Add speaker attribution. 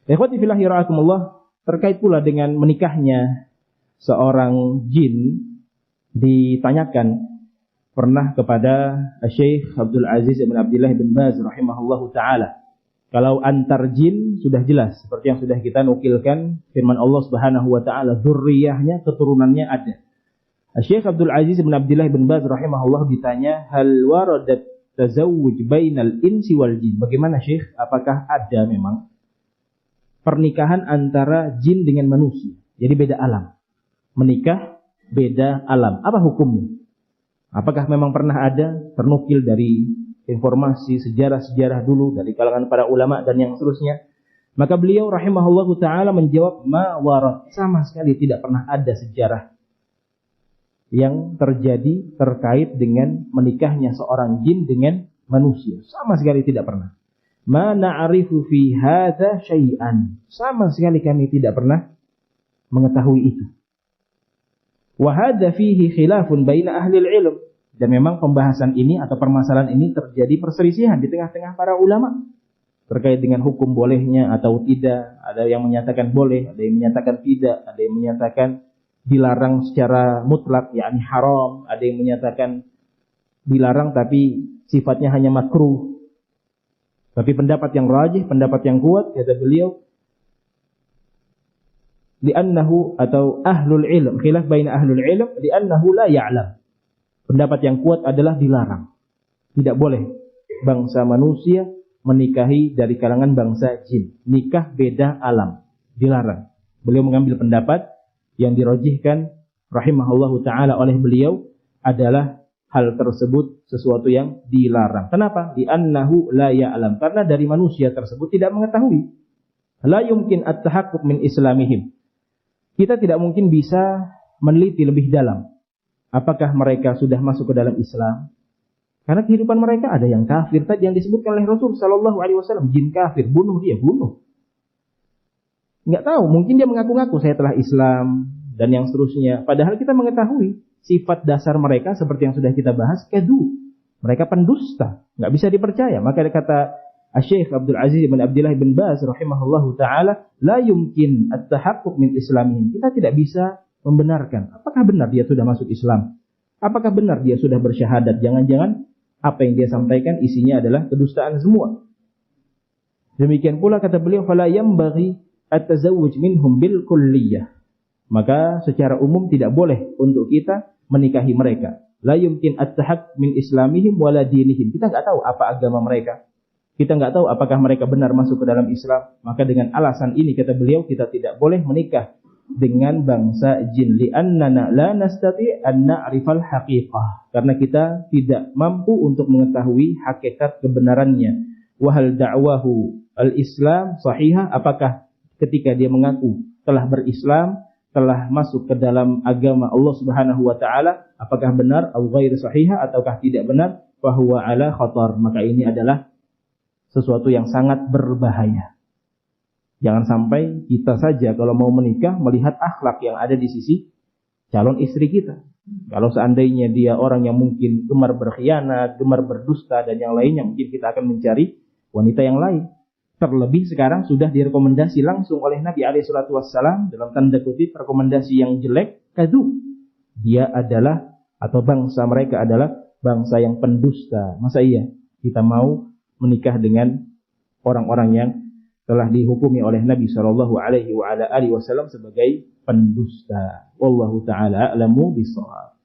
Speaker 1: Ikhwati fillah rahimakumullah, terkait pula dengan menikahnya seorang jin, ditanyakan pernah kepada Syekh Abdul Aziz bin Abdullah bin Baz rahimahullahu taala. Kalau antar jin sudah jelas seperti yang sudah kita nukilkan firman Allah Subhanahu wa taala, dzurriyyahnya, keturunannya ada. Syekh Abdul Aziz bin Abdullah bin Baz rahimahullah ditanya, hal waradat tazawwuj bainal insi wal jin? Bagaimana Syekh? Apakah ada memang pernikahan antara jin dengan manusia? Jadi beda alam. Menikah beda alam. Apa hukumnya? Apakah memang pernah ada? Ternukil dari informasi sejarah-sejarah dulu dari kalangan para ulama dan yang seterusnya. Maka beliau rahimahullahu taala menjawab, ma warad, sama sekali tidak pernah ada sejarah yang terjadi terkait dengan menikahnya seorang jin dengan manusia. Sama sekali tidak pernah. Ma na'rifu fi hadza syai'an. Sama sekali kami tidak pernah mengetahui itu. Wa hadza fihi khilafun baina ahli ilm. Dan memang pembahasan ini atau permasalahan ini terjadi perselisihan di tengah-tengah para ulama terkait dengan hukum bolehnya atau tidak. Ada yang menyatakan boleh, ada yang menyatakan tidak, ada yang menyatakan dilarang secara mutlak, yakni haram, ada yang menyatakan dilarang tapi sifatnya hanya makruh. Tapi pendapat yang rajih, pendapat yang kuat, kata beliau, li'annahu atau ahlul ilm, khilaf baina ahlul ilm, li'annahu la ya'lam. Pendapat yang kuat adalah dilarang. Tidak boleh bangsa manusia menikahi dari kalangan bangsa jin. Nikah beda alam. Dilarang. Beliau mengambil pendapat yang dirojihkan rahimahullahu ta'ala oleh beliau adalah hal tersebut sesuatu yang dilarang. Kenapa? Li'annahu la ya'lam. Karena dari manusia tersebut tidak mengetahui. La yumkin at-tahaqquk min islamihim. Kita tidak mungkin bisa meneliti lebih dalam. Apakah mereka sudah masuk ke dalam Islam? Karena kehidupan mereka ada yang kafir. Tadi yang disebutkan oleh Rasul sallallahu alaihi wasallam, jin kafir, bunuh dia, bunuh. Enggak tahu, mungkin dia mengaku-ngaku saya telah Islam dan yang seterusnya. Padahal kita mengetahui sifat dasar mereka seperti yang sudah kita bahas, kadu. Mereka pendusta, enggak bisa dipercaya. Maka kata Syekh Abdul Aziz bin Abdullah bin Baz rahimahullahu taala, la yumkin at-tahaqquk min islamihim. Kita tidak bisa membenarkan. Apakah benar dia sudah masuk Islam? Apakah benar dia sudah bersyahadat? Jangan-jangan apa yang dia sampaikan isinya adalah kedustaan semua. Demikian pula kata beliau, fala yambaghi at-tazawwuj minhum bil kulliyah. Maka secara umum tidak boleh untuk kita menikahi mereka. La yumkin at-tahaq min islamihim wala dinihim. Kita enggak tahu apa agama mereka. Kita enggak tahu apakah mereka benar masuk ke dalam Islam. Maka dengan alasan ini kata beliau, kita tidak boleh menikah dengan bangsa jin, li'annana la nastati' an na'rifal haqiqah, karena kita tidak mampu untuk mengetahui hakikat kebenarannya. Wa hal da'wahu al-islam sahihah, apakah ketika dia mengaku telah berislam, telah masuk ke dalam agama Allah Subhanahu wa taala, apakah benar atau ghair sahihah ataukah tidak benar, fa huwa ala khatar, maka ini adalah sesuatu yang sangat berbahaya. Jangan sampai kita saja kalau mau menikah melihat akhlak yang ada di sisi calon istri kita. Kalau seandainya dia orang yang mungkin gemar berkhianat, gemar berdusta dan yang lainnya, mungkin kita akan mencari wanita yang lain. Terlebih sekarang sudah direkomendasi langsung oleh Nabi SAW dalam tanda kutip rekomendasi yang jelek, kadu. Dia adalah atau bangsa mereka adalah bangsa yang pendusta. Masa iya kita mau menikah dengan orang-orang yang telah dihukumi oleh Nabi sallallahu alaihi wasallam sebagai pendusta. Wallahu taala a'lamu bissawab.